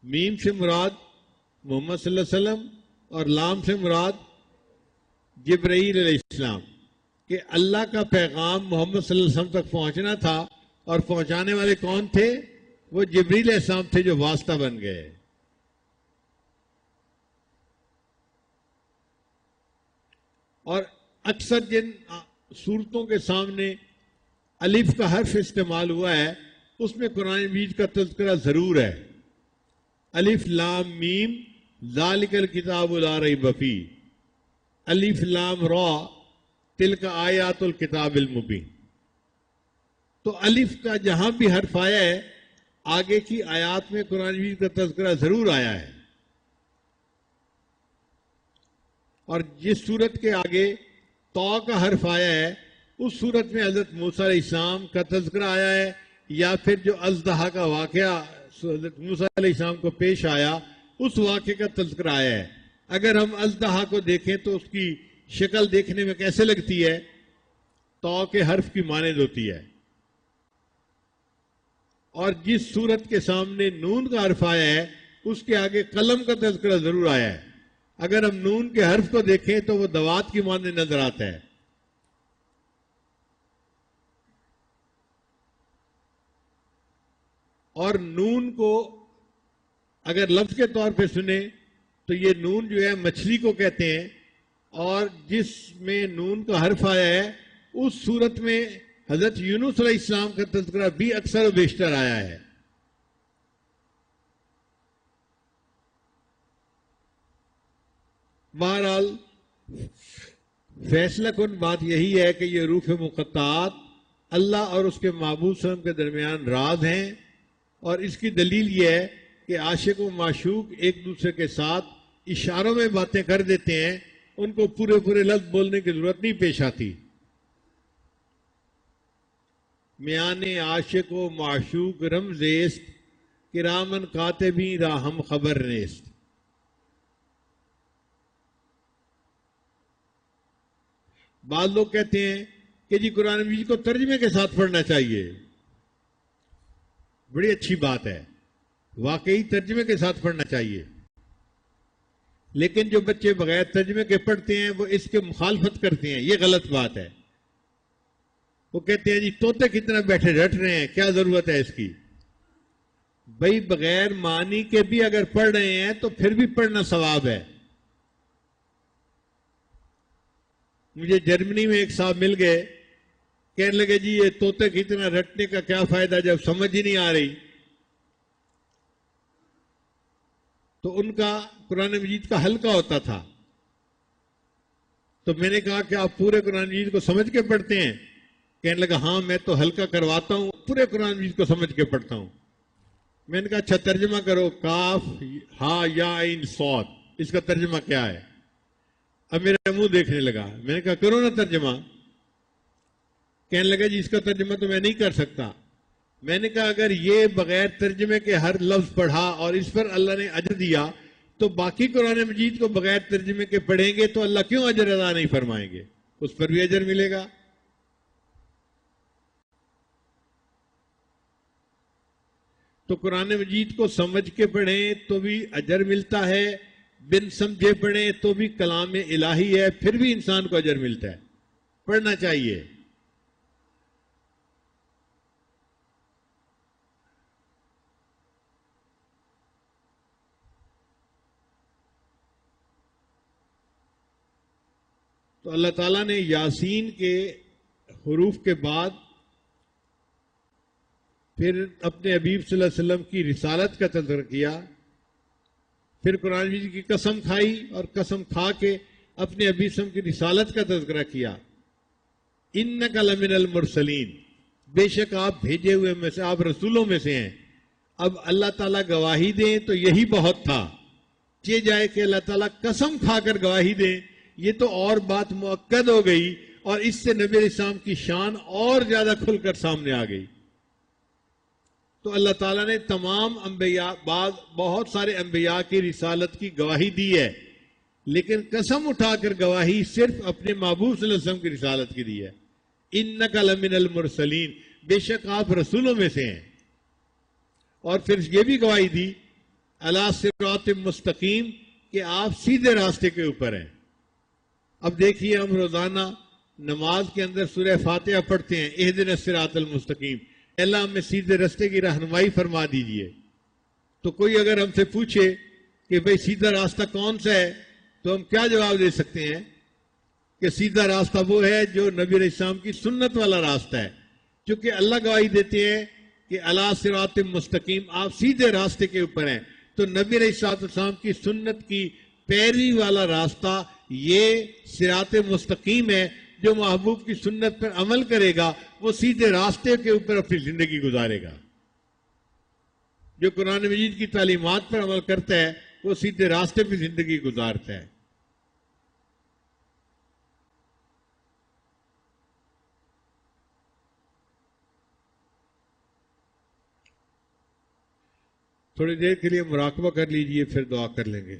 میم سے مراد محمد صلی اللہ علیہ وسلم اور لام سے مراد جبرائیل علیہ السلام، کہ اللہ کا پیغام محمد صلی اللہ علیہ وسلم تک پہنچنا تھا اور پہنچانے والے کون تھے؟ وہ جبرائیل علیہ السلام تھے جو واسطہ بن گئے. اور اکثر جن صورتوں کے سامنے الف کا حرف استعمال ہوا ہے اس میں قرآن مجید کا تذکرہ ضرور ہے. الف لام میم ذالک الکتاب لا ریب فیہ، الف لام را تلک آیات الکتاب المبین. تو الف کا جہاں بھی حرف آیا ہے آگے کی آیات میں قرآن مجید کا تذکرہ ضرور آیا ہے. اور جس صورت کے آگے تو کا حرف آیا ہے اس صورت میں حضرت موسیٰ علیہ السلام کا تذکرہ آیا ہے، یا پھر جو اژدہا کا واقعہ حضرت موسیٰ علیہ السلام کو پیش آیا اس واقعے کا تذکرہ آیا ہے. اگر ہم اژدہا کو دیکھیں تو اس کی شکل دیکھنے میں کیسے لگتی ہے؟ تو کے حرف کی مانند ہوتی ہے. اور جس صورت کے سامنے نون کا حرف آیا ہے اس کے آگے قلم کا تذکرہ ضرور آیا ہے. اگر ہم نون کے حرف کو دیکھیں تو وہ دوات کی مانند نظر آتا ہے. اور نون کو اگر لفظ کے طور پہ سنیں تو یہ نون جو ہے مچھلی کو کہتے ہیں، اور جس میں نون کا حرف آیا ہے اس صورت میں حضرت یونس علیہ السلام کا تذکرہ بھی اکثر و بیشتر آیا ہے. بہرحال فیصلہ کن بات یہی ہے کہ یہ حروف مقطعات اللہ اور اس کے محبوب صلی اللہ علیہ وسلم کے درمیان راز ہیں، اور اس کی دلیل یہ ہے کہ عاشق و معشوق ایک دوسرے کے ساتھ اشاروں میں باتیں کر دیتے ہیں، ان کو پورے پورے لفظ بولنے کی ضرورت نہیں پیش آتی. میان عاشق و معشوق رمزیست کرامن کاتبین را ہم خبر نیست. بعض لوگ کہتے ہیں کہ جی قرآن مجید کو ترجمے کے ساتھ پڑھنا چاہیے. بڑی اچھی بات ہے، واقعی ترجمے کے ساتھ پڑھنا چاہیے، لیکن جو بچے بغیر ترجمے کے پڑھتے ہیں وہ اس کے مخالفت کرتے ہیں. یہ غلط بات ہے. وہ کہتے ہیں جی طوطے کتنا بیٹھے رٹ رہے ہیں، کیا ضرورت ہے اس کی؟ بھائی بغیر معنی کے بھی اگر پڑھ رہے ہیں تو پھر بھی پڑھنا ثواب ہے. مجھے جرمنی میں ایک صاحب مل گئے، کہنے لگے جی یہ طوطے کتنا رٹنے کا کیا فائدہ جب سمجھ ہی نہیں آ رہی. تو ان کا قرآن مجید کا حلقہ ہوتا تھا، تو میں نے کہا کہ آپ پورے قرآن مجید کو سمجھ کے پڑھتے ہیں؟ کہنے لگا ہاں میں تو حلقہ کرواتا ہوں، پورے قرآن مجید کو سمجھ کے پڑھتا ہوں. میں نے کہا اچھا ترجمہ کرو، کاف ہا یا عین صاد، اس کا ترجمہ کیا ہے؟ اب میرا منہ دیکھنے لگا. میں نے کہا کرو نا ترجمہ. کہنے لگا جی اس کا ترجمہ تو میں نہیں کر سکتا. میں نے کہا اگر یہ بغیر ترجمے کے ہر لفظ پڑھا اور اس پر اللہ نے اجر دیا تو باقی قرآن مجید کو بغیر ترجمے کے پڑھیں گے تو اللہ کیوں اجر ادا نہیں فرمائیں گے؟ اس پر بھی اجر ملے گا. تو قرآن مجید کو سمجھ کے پڑھیں تو بھی اجر ملتا ہے، بن سمجھے پڑھیں تو بھی کلام الہی ہے، پھر بھی انسان کو اجر ملتا ہے. پڑھنا چاہیے. تو اللہ تعالیٰ نے یاسین کے حروف کے بعد پھر اپنے حبیب صلی اللہ علیہ وسلم کی رسالت کا تذکرہ کیا، پھر قرآن مجید کی قسم کھائی اور قسم کھا کے اپنے حبیب صلی اللہ علیہ وسلم کی رسالت کا تذکرہ کیا. انک لمن المرسلین، بے شک آپ بھیجے ہوئے میں سے، آپ رسولوں میں سے ہیں. اب اللہ تعالیٰ گواہی دیں تو یہی بہت تھا. چہ جائے کہ اللہ تعالیٰ قسم کھا کر گواہی دیں، یہ تو اور بات مؤکد ہو گئی، اور اس سے نبی علیہ السلام کی شان اور زیادہ کھل کر سامنے آ گئی. تو اللہ تعالیٰ نے تمام انبیاء، بہت سارے انبیاء کی رسالت کی گواہی دی ہے، لیکن قسم اٹھا کر گواہی صرف اپنے محبوب صلی اللہ علیہ وسلم کی رسالت کی دی ہے. انک لمن المرسلین، بے شک آپ رسولوں میں سے ہیں. اور پھر یہ بھی گواہی دی علی صراط مستقیم، کہ آپ سیدھے راستے کے اوپر ہیں. اب دیکھیے ہم روزانہ نماز کے اندر سورہ فاتحہ پڑھتے ہیں، اہدنا الصراط المستقیم، اللہ ہمیں سیدھے راستے کی رہنمائی فرما دیجئے. تو کوئی اگر ہم سے پوچھے کہ بھئی سیدھا راستہ کون سا ہے، تو ہم کیا جواب دے سکتے ہیں کہ سیدھا راستہ وہ ہے جو نبی علیہ السلام کی سنت والا راستہ ہے. چونکہ اللہ گواہی دیتے ہیں کہ علی صراط مستقیم، آپ سیدھے راستے کے اوپر ہیں. تو نبی علیہ السلام کی سنت کی پیروی والا راستہ یہ صراط مستقیم ہے. جو محبوب کی سنت پر عمل کرے گا وہ سیدھے راستے کے اوپر اپنی زندگی گزارے گا. جو قرآن مجید کی تعلیمات پر عمل کرتا ہے وہ سیدھے راستے پہ زندگی گزارتا ہے. تھوڑی دیر کے لیے مراقبہ کر لیجئے، پھر دعا کر لیں گے.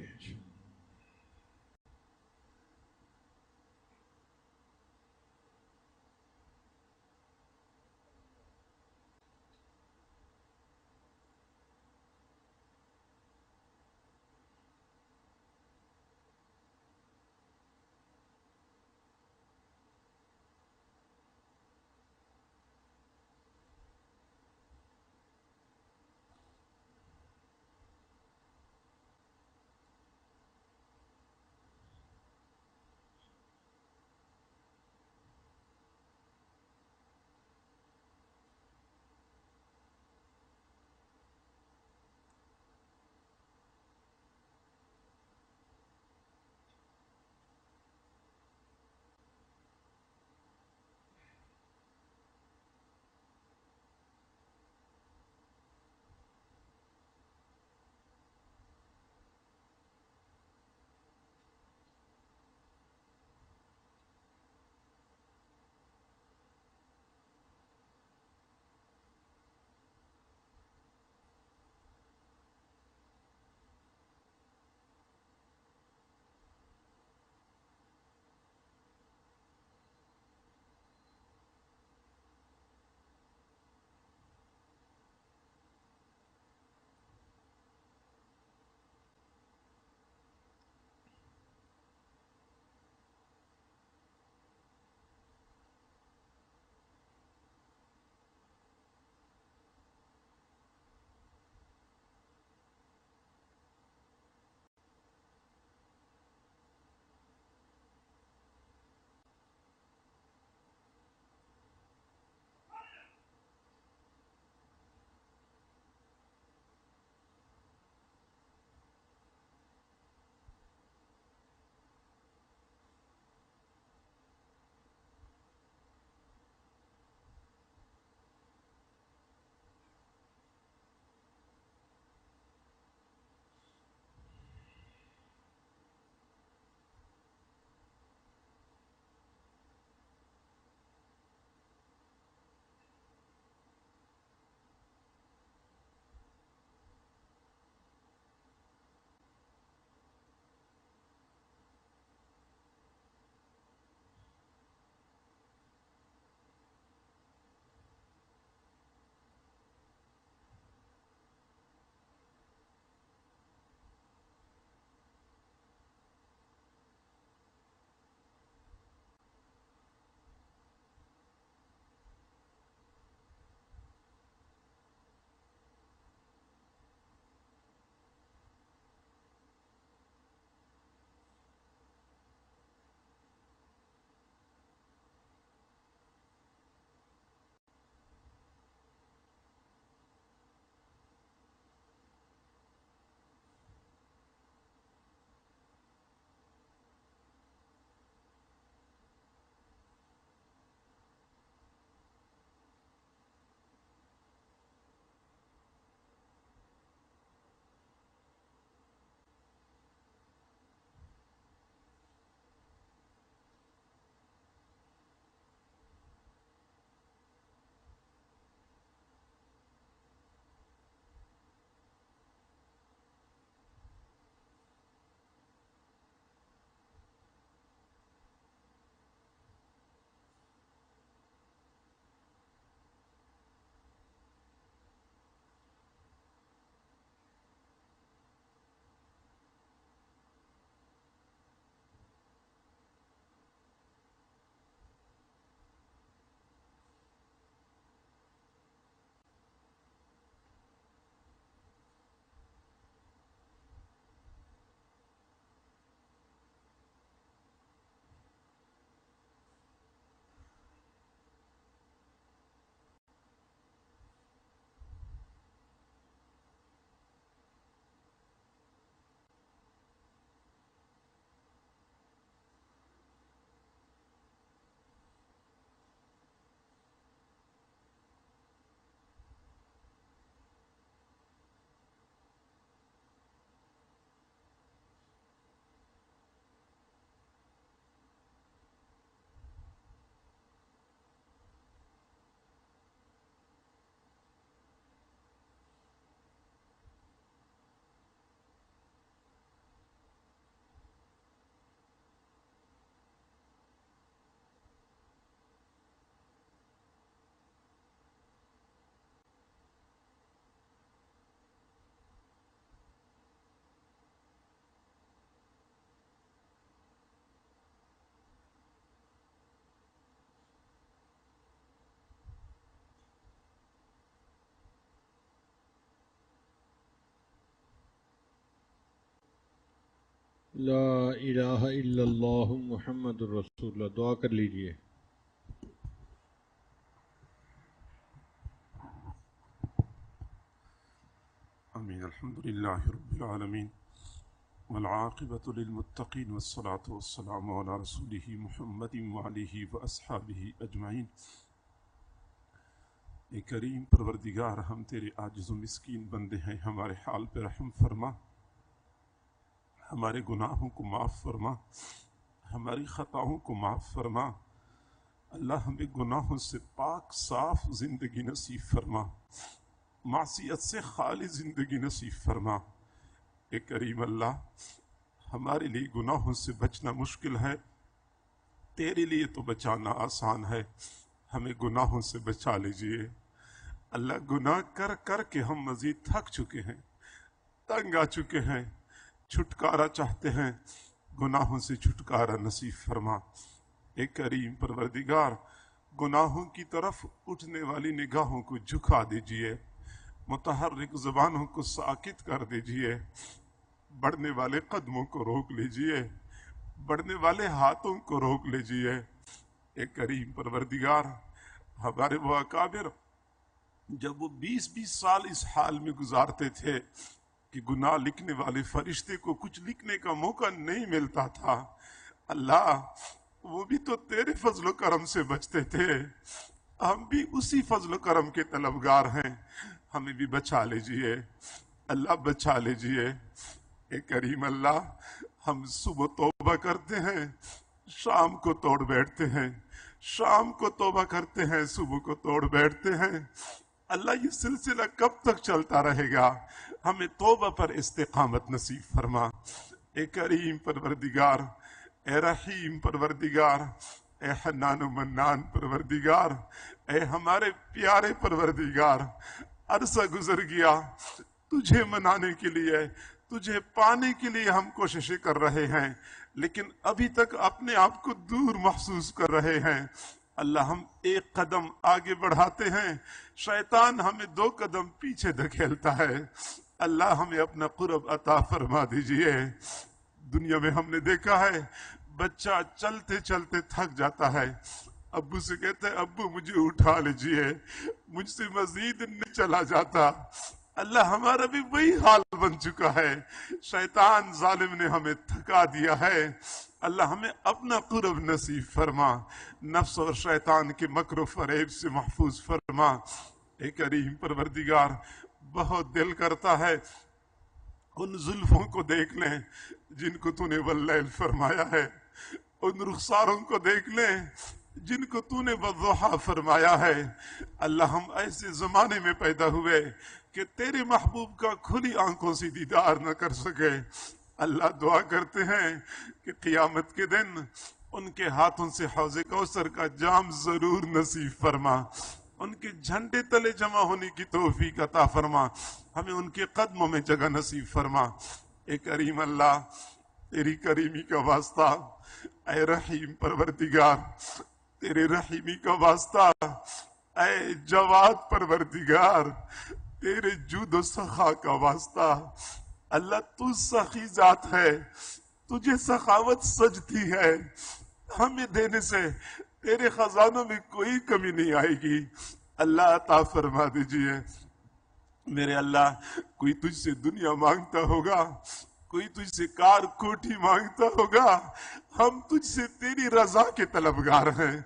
لا الہ الا اللہ محمد الرسول اللہ. دعا کر لیجئے. آمین. الحمدللہ رب العالمین والعاقبۃ للمتقین والصلاة والسلام علی رسولہ محمد وعلیہ واصحابہ اجمعین. اے کریم پروردگار، ہم تیرے عاجز و مسکین بندے ہیں، ہمارے حال پہ رحم فرما، ہمارے گناہوں کو معاف فرما، ہماری خطاؤں کو معاف فرما. اللہ ہمیں گناہوں سے پاک صاف زندگی نصیب فرما، معصیت سے خالی زندگی نصیب فرما. اے کریم اللہ، ہمارے لیے گناہوں سے بچنا مشکل ہے، تیرے لیے تو بچانا آسان ہے. ہمیں گناہوں سے بچا لیجئے. اللہ، گناہ کر کر کے ہم مزید تھک چکے ہیں، تنگ آ چکے ہیں، چھٹکارا چاہتے ہیں. گناہوں سے چھٹکارا نصیب فرما. اے کریم پروردگار، گناہوں کی طرف اٹھنے والی نگاہوں کو جھکا دیجئے، متحرک زبانوں کو ساکت کر دیجئے، بڑھنے والے قدموں کو روک لیجئے، بڑھنے والے ہاتھوں کو روک لیجئے. اے کریم پروردگار، ہمارے وہ اکابر جب وہ 20 سال اس حال میں گزارتے تھے کہ گناہ لکھنے والے فرشتے کو کچھ لکھنے کا موقع نہیں ملتا تھا، اللہ وہ بھی تو تیرے فضل و کرم سے بچتے تھے. ہم بھی اسی فضل و کرم کے طلبگار ہیں، ہمیں بھی بچا لیجئے. اللہ بچا لیجئے. اے کریم اللہ، ہم صبح توبہ کرتے ہیں، شام کو توڑ بیٹھتے ہیں، شام کو توبہ کرتے ہیں، صبح کو توڑ بیٹھتے ہیں. اللہ، یہ سلسلہ کب تک چلتا رہے گا؟ ہمیں توبہ پر استقامت نصیب فرما. اے کریم پروردگار، اے رحیم پروردگار، اے حنان و منان پروردگار، اے ہمارے پیارے پروردگار، عرصہ گزر گیا تجھے منانے کے لیے، تجھے پانے کے لیے ہم کوششیں کر رہے ہیں، لیکن ابھی تک اپنے آپ کو دور محسوس کر رہے ہیں. اللہ، ہم ایک قدم آگے بڑھاتے ہیں، شیطان ہمیں 2 قدم پیچھے دھکیلتا ہے. اللہ، ہمیں اپنا قرب عطا فرما دیجئے. دنیا میں ہم نے دیکھا ہے، بچہ چلتے چلتے تھک جاتا ہے، ابو سے کہتا ہے ابو مجھے اٹھا لیجئے، مجھ سے مزید نہیں چلا جاتا. اللہ، ہمارا بھی وہی حال بن چکا ہے، شیطان ظالم نے ہمیں تھکا دیا ہے. اللہ، ہمیں اپنا قرب نصیب فرما، نفس اور شیطان کے مکر و فریب سے محفوظ فرما. اے کریم پروردگار، بہت دل کرتا ہے ان زلفوں کو دیکھ لیں جن کو تو نے واللیل فرمایا ہے، ان رخساروں کو دیکھ لیں جن کو تو نے والضحیٰ فرمایا ہے. اللہ، ہم ایسے زمانے میں پیدا ہوئے کہ تیرے محبوب کا کھلی آنکھوں سے دیدار نہ کر سکے. اللہ، دعا کرتے ہیں کہ قیامت کے دن ان کے ہاتھوں سے حوض کوثر کا جام ضرور نصیب فرما، ان کے جھنڈے تلے جمع ہونے کی توفیق عطا فرما، ہمیں ان کے قدموں میں جگہ نصیب فرما. اے کریم اللہ، تیری کریمی کا واسطہ، اے رحیم پروردگار، تیرے رحیمی کا واسطہ، اے جواد پروردگار، تیرے جود و سخا کا واسطہ. اللہ، تو سخی ذات ہے، تجھے سخاوت سجتی ہے، ہمیں دینے سے تیرے خزانوں میں کوئی کمی نہیں آئے گی. اللہ، عطا فرما دیجئے. میرے اللہ، کوئی تجھ سے دنیا مانگتا ہوگا، کوئی تجھ سے کار کوٹھی مانگتا ہوگا، ہم تجھ سے تیری رضا کے طلبگار ہیں،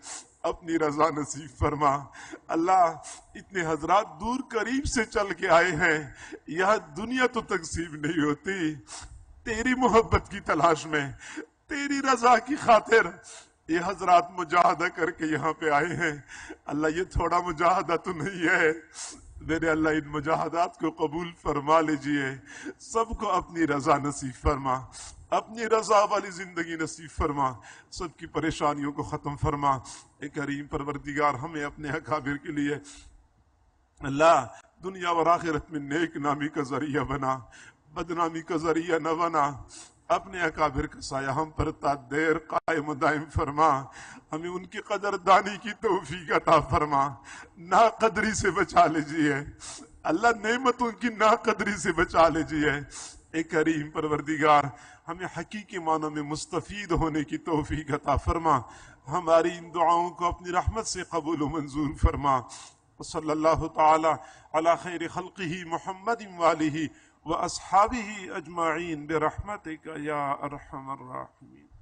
اپنی رضا نصیب فرما. اللہ، اتنے حضرات دور قریب سے چل کے آئے ہیں، یہاں دنیا تو تقسیم نہیں ہوتی، تیری محبت کی تلاش میں، تیری رضا کی خاطر یہ حضرات مجاہدہ کر کے یہاں پہ آئے ہیں. اللہ، یہ تھوڑا مجاہدہ تو نہیں ہے میرے اللہ، ان مجاہدات کو قبول فرما لیجئے. سب کو اپنی رضا نصیب فرما، اپنی رضا والی زندگی نصیب فرما، سب کی پریشانیوں کو ختم فرما. اے کریم پروردگار، ہمیں اپنے اکابر کے لیے اللہ دنیا اور آخرت میں نیک نامی کا ذریعہ بنا، بدنامی کا ذریعہ نہ بنا. اپنے اکابر کا سایہ ہم پر تا دیر قائم و دائم فرما، ہمیں ان کی قدردانی کی توفیق عطا فرما. ناقدری سے بچا لیجئے اللہ، نعمتوں کی ناقدری سے بچا لیجئے. اے کریم پروردگار ہمیں حقیقی معنوں میں مستفید ہونے کی توفیق عطا فرما، ہماری ان دعاؤں کو اپنی رحمت سے قبول و منظور فرما۔ صلی اللہ تعالی علی خیر خلقہ محمد وآلہ واصحابہ اجمعین برحمتک یا ارحم الراحمین۔